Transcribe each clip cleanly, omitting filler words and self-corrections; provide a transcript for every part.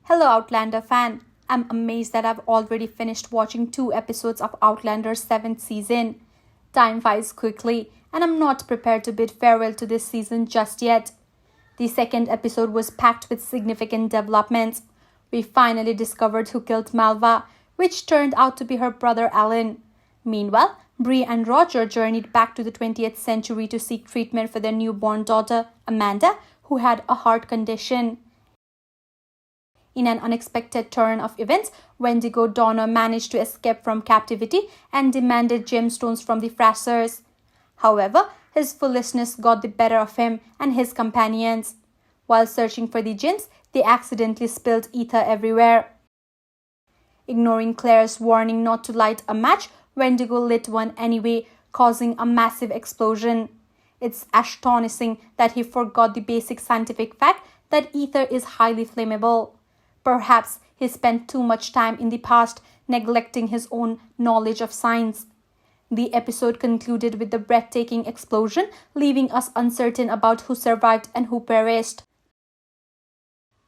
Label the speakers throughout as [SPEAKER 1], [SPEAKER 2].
[SPEAKER 1] Hello Outlander fan. I'm amazed that I've already finished watching 2 episodes of Outlander's 7th season. Time flies quickly and I'm not prepared to bid farewell to this season just yet. The 2nd episode was packed with significant developments. We finally discovered who killed Malva, which turned out to be her brother Alan. Meanwhile, Bree and Roger journeyed back to the 20th century to seek treatment for their newborn daughter, Amanda, who had a heart condition. In an unexpected turn of events, Wendigo Donner managed to escape from captivity and demanded gemstones from the Frasers. However, his foolishness got the better of him and his companions. While searching for the gems, they accidentally spilled ether everywhere. Ignoring Claire's warning not to light a match, Wendigo lit one anyway, causing a massive explosion. It's astonishing that he forgot the basic scientific fact that ether is highly flammable. Perhaps he spent too much time in the past neglecting his own knowledge of science. The episode concluded with the breathtaking explosion, leaving us uncertain about who survived and who perished.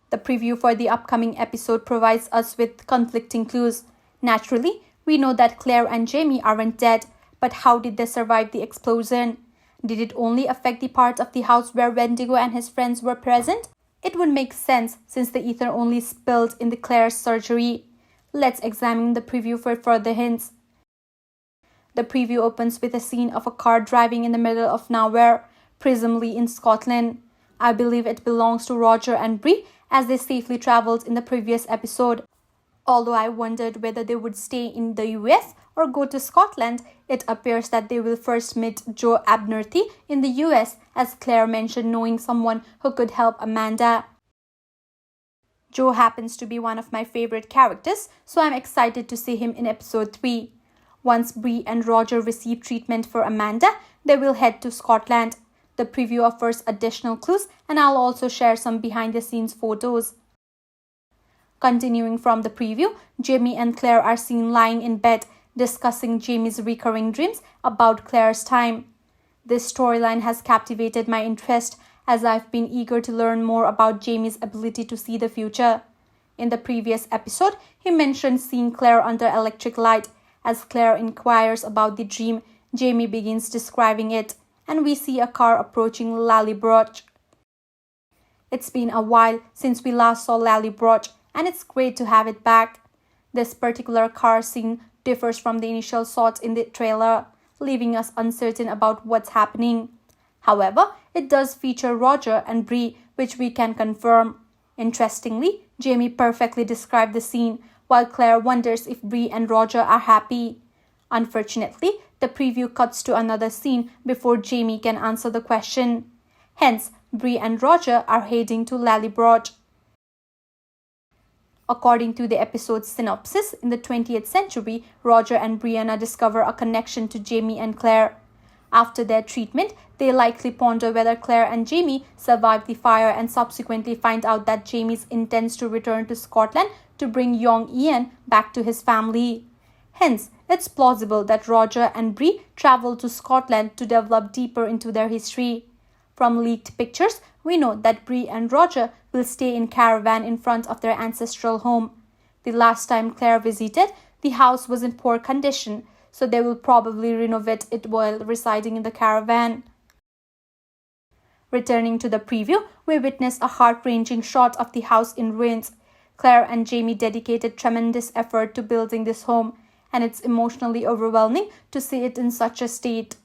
[SPEAKER 1] The preview for the upcoming episode provides us with conflicting clues. Naturally, we know that Claire and Jamie aren't dead, but how did they survive the explosion? Did it only affect the part of the house where Wendigo and his friends were present? It would make sense since the ether only spilled in the Claire's surgery. Let's examine the preview for further hints. The preview opens with a scene of a car driving in the middle of nowhere, presumably in Scotland. I believe it belongs to Roger and Bree as they safely travelled in the previous episode. Although I wondered whether they would stay in the US or go to Scotland, it appears that they will first meet Joe Abernethy in the US, as Claire mentioned knowing someone who could help Amanda. Joe happens to be one of my favorite characters, so I'm excited to see him in episode 3. Once Bree and Roger receive treatment for Amanda, they will head to Scotland. The preview offers additional clues, and I'll also share some behind-the-scenes photos. Continuing from the preview, Jamie and Claire are seen lying in bed, discussing Jamie's recurring dreams about Claire's time. This storyline has captivated my interest as I've been eager to learn more about Jamie's ability to see the future. In the previous episode, he mentioned seeing Claire under electric light. As Claire inquires about the dream, Jamie begins describing it, and we see a car approaching Lallybroch. It's been a while since we last saw Lallybroch, and it's great to have it back. This particular car scene differs from the initial shots in the trailer, leaving us uncertain about what's happening. However, it does feature Roger and Bree, which we can confirm. Interestingly, Jamie perfectly described the scene, while Claire wonders if Bree and Roger are happy. Unfortunately, the preview cuts to another scene before Jamie can answer the question. Hence, Bree and Roger are heading to Lallybroch. According to the episode's synopsis, in the 20th century, Roger and Brianna discover a connection to Jamie and Claire. After their treatment, they likely ponder whether Claire and Jamie survived the fire and subsequently find out that Jamie intends to return to Scotland to bring young Ian back to his family. Hence, it's plausible that Roger and Bree travel to Scotland to delve deeper into their history. From leaked pictures, we know that Bree and Roger will stay in caravan in front of their ancestral home. The last time Claire visited, the house was in poor condition, so they will probably renovate it while residing in the caravan. Returning to the preview, we witness a heart-wrenching shot of the house in ruins. Claire and Jamie dedicated tremendous effort to building this home, and it's emotionally overwhelming to see it in such a state.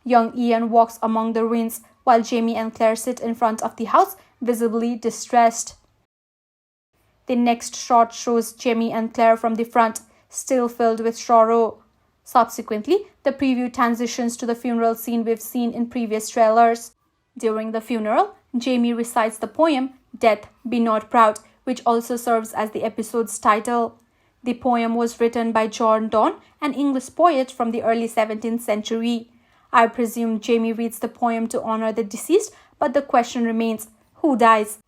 [SPEAKER 1] Young Ian walks among the ruins, while Jamie and Claire sit in front of the house, visibly distressed. The next shot shows Jamie and Claire from the front, still filled with sorrow. Subsequently, the preview transitions to the funeral scene we've seen in previous trailers. During the funeral, Jamie recites the poem, "Death, Be Not Proud," which also serves as the episode's title. The poem was written by John Donne, an English poet from the early 17th century. I presume Jamie reads the poem to honor the deceased, but the question remains, who dies?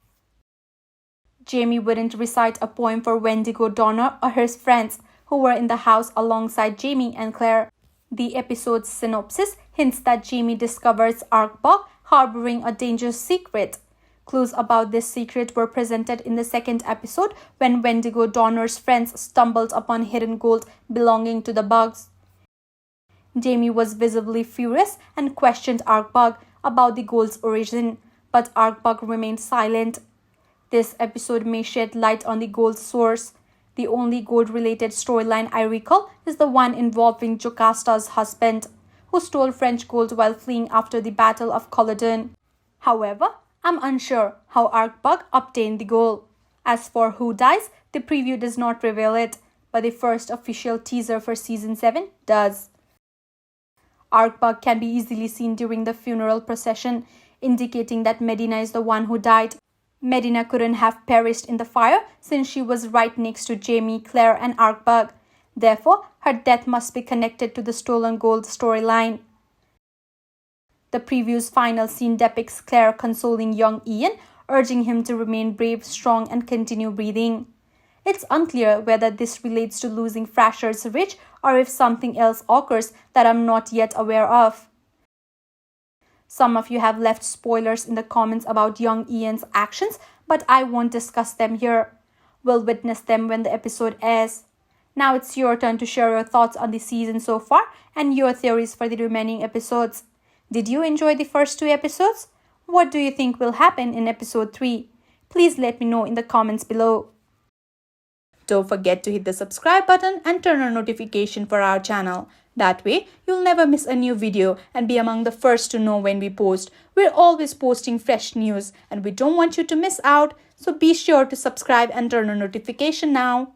[SPEAKER 1] Jamie wouldn't recite a poem for Wendigo Donner or his friends, who were in the house alongside Jamie and Claire. The episode's synopsis hints that Jamie discovers Arkba harboring a dangerous secret. Clues about this secret were presented in the second episode when Wendigo Donner's friends stumbled upon hidden gold belonging to the bugs. Jamie was visibly furious and questioned Arkbug about the gold's origin, but Arkbug remained silent. This episode may shed light on the gold's source. The only gold-related storyline I recall is the one involving Jocasta's husband, who stole French gold while fleeing after the Battle of Culloden. However, I'm unsure how Arkbug obtained the gold. As for who dies, the preview does not reveal it, but the first official teaser for Season 7 does. Arkbug can be easily seen during the funeral procession, indicating that Murdina is the one who died. Murdina couldn't have perished in the fire since she was right next to Jamie, Claire and Arkbug. Therefore, her death must be connected to the stolen gold storyline. The preview's final scene depicts Claire consoling young Ian, urging him to remain brave, strong and continue breathing. It's unclear whether this relates to losing Frasers' Ridge or if something else occurs that I'm not yet aware of. Some of you have left spoilers in the comments about young Ian's actions, but I won't discuss them here. We'll witness them when the episode airs. Now it's your turn to share your thoughts on the season so far and your theories for the remaining episodes. Did you enjoy the first 2 episodes? What do you think will happen in episode 3? Please let me know in the comments below. Don't forget to hit the subscribe button and turn on notification for our channel. That way, you'll never miss a new video and be among the first to know when we post. We're always posting fresh news and we don't want you to miss out. So be sure to subscribe and turn on notification now.